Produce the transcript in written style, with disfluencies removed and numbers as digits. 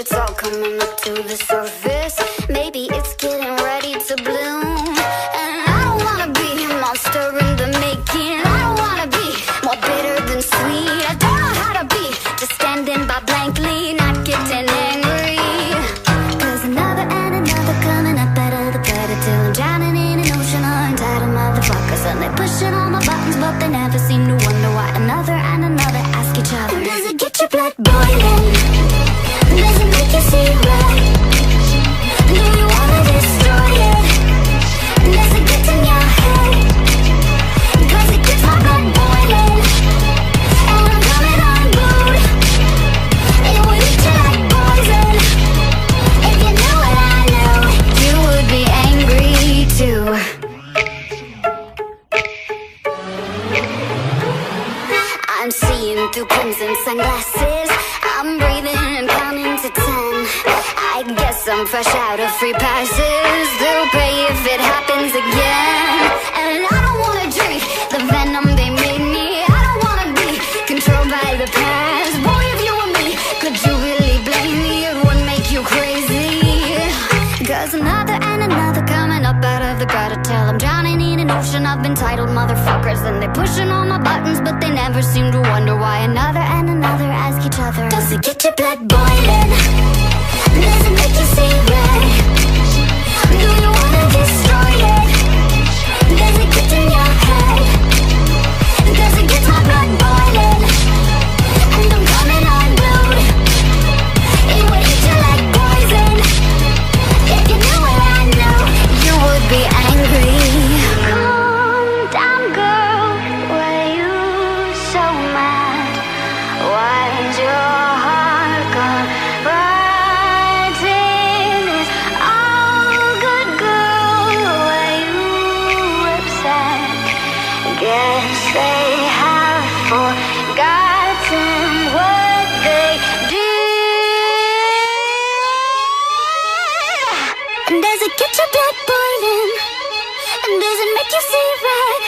it's all coming up to the surface. Maybe it's getting ready to bloom. And I don't wanna be a monster in the making. I don't wanna be more bitter than sweet. I don't know how to be just standing by blankly, not getting angry. Cause another and another coming up out of the gutter till I'm drowning in an ocean of entitled motherfuckers. And they're pushing all my buttons, but they never seem to wonder why another and another ask each other, does it get your blood boiling? Does it make you see red? Do you wanna destroy it? Does it get in your head? Cause it gets my blood boiling, and I'm coming unglued. It would eat you like poison. If you knew what I knew, you would be angry too. I'm seeing through crimson sunglasses. I'm breathing and counting to 10. I guess I'm fresh out of free passes. They'll pay if it happens again. And I don't wanna drink the venom they made me. I don't wanna be controlled by the past. Boy, if you were me, could you really blame me? It would make you crazy. Cause another and another coming up out of the gutter till I'm drowning in an ocean of entitled motherfuckers. And they're pushing all my buttons, but they never seem to wonder why another and another ask each other, does it get your blood boiling? Does it make you see red? Do you wanna destroy it? Does it get in your head? Does it get my blood boiling? And I'm coming unglued. It would eat you like poison. If you knew what I know, you would be angry. Calm down, girl. Why you so mad? Why's your heart gone right in this all good girl? Why you upset? Guess they have forgotten what they did. And does it get your blood boiling? And does it make you see red?